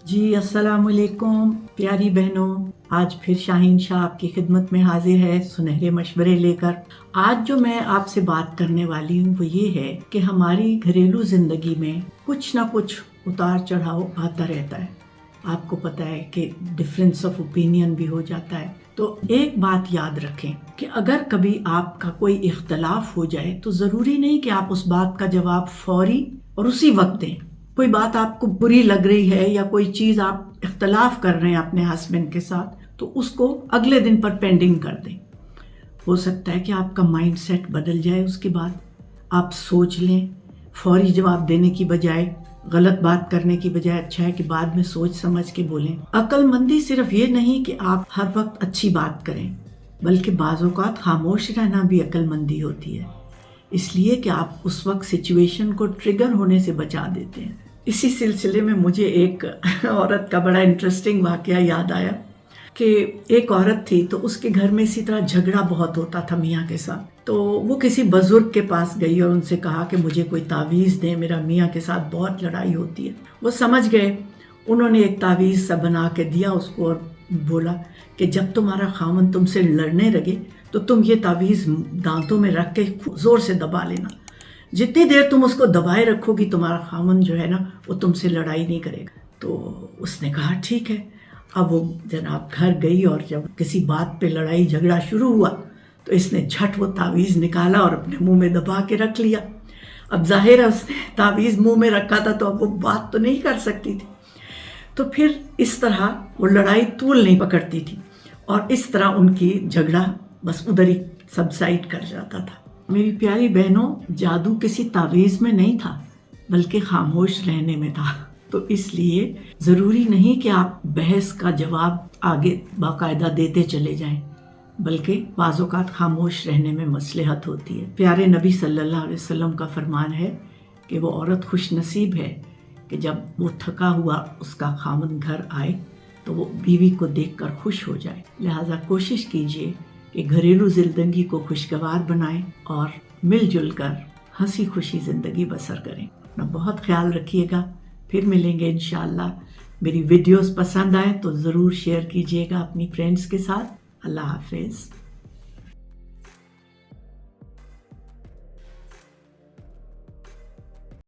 جی السلام علیکم پیاری بہنوں، آج پھر شاہین شاہ آپ کی خدمت میں حاضر ہے سنہرے مشورے لے کر۔ آج جو میں آپ سے بات کرنے والی ہوں وہ یہ ہے کہ ہماری گھریلو زندگی میں کچھ نہ کچھ اتار چڑھاؤ آتا رہتا ہے۔ آپ کو پتہ ہے کہ ڈفرینس آف اوپینین بھی ہو جاتا ہے۔ تو ایک بات یاد رکھیں کہ اگر کبھی آپ کا کوئی اختلاف ہو جائے تو ضروری نہیں کہ آپ اس بات کا جواب فوری اور اسی وقت دیں۔ کوئی بات آپ کو بری لگ رہی ہے یا کوئی چیز آپ اختلاف کر رہے ہیں اپنے ہسبینڈ کے ساتھ تو اس کو اگلے دن پر پینڈنگ کر دیں۔ ہو سکتا ہے کہ آپ کا مائنڈ سیٹ بدل جائے، اس کے بعد آپ سوچ لیں، فوری جواب دینے کی بجائے، غلط بات کرنے کی بجائے اچھا ہے کہ بعد میں سوچ سمجھ کے بولیں۔ عقل مندی صرف یہ نہیں کہ آپ ہر وقت اچھی بات کریں، بلکہ بعض اوقات خاموش رہنا بھی عقل مندی ہوتی ہے، اس لیے کہ آپ اس وقت سچویشن کو ٹریگر ہونے سے بچا دیتے ہیں۔ اسی سلسلے میں مجھے ایک عورت کا بڑا انٹرسٹنگ واقعہ یاد آیا کہ ایک عورت تھی تو اس کے گھر میں اسی طرح جھگڑا بہت ہوتا تھا میاں کے ساتھ۔ تو وہ کسی بزرگ کے پاس گئی اور ان سے کہا کہ مجھے کوئی تعویذ دیں، میرا میاں کے ساتھ بہت لڑائی ہوتی ہے۔ وہ سمجھ گئے، انہوں نے ایک تعویذ سا بنا کے دیا اس کو اور بولا کہ جب تمہارا خاوند تم سے لڑنے لگے تو تم یہ تعویذ دانتوں میں رکھ کے زور سے دبا لینا، جتنی دیر تم اس کو دبائے رکھو گی تمہارا خاوند جو ہے نا وہ تم سے لڑائی نہیں کرے گا۔ تو اس نے کہا ٹھیک ہے۔ اب وہ جناب گھر گئی اور جب کسی بات پہ لڑائی جھگڑا شروع ہوا تو اس نے جھٹ وہ تعویذ نکالا اور اپنے منہ میں دبا کے رکھ لیا۔ اب ظاہر ہے اس نے تعویذ منہ میں رکھا تھا تو اب وہ بات تو نہیں کر سکتی تھی، تو پھر اس طرح وہ لڑائی طول نہیں پکڑتی تھی اور اس طرح ان کی جھگڑا بس ادھر ہی سبسائڈ کر جاتا تھا۔ میری پیاری بہنوں، جادو کسی تعویذ میں نہیں تھا بلکہ خاموش رہنے میں تھا۔ تو اس لیے ضروری نہیں کہ آپ بحث کا جواب آگے باقاعدہ دیتے چلے جائیں، بلکہ بعض اوقات خاموش رہنے میں مصلحت ہوتی ہے۔ پیارے نبی صلی اللہ علیہ وسلم کا فرمان ہے کہ وہ عورت خوش نصیب ہے کہ جب وہ تھکا ہوا اس کا خاوند گھر آئے تو وہ بیوی کو دیکھ کر خوش ہو جائے۔ لہٰذا کوشش کیجیے کہ گھریلو زندگی کو خوشگوار بنائیں اور مل جل کر ہنسی خوشی زندگی بسر کریں۔ اپنا بہت خیال رکھیے گا، پھر ملیں گے انشاءاللہ۔ میری ویڈیوز پسند آئے تو ضرور شیئر کیجیے گا اپنی فرینڈز کے ساتھ۔ اللہ حافظ۔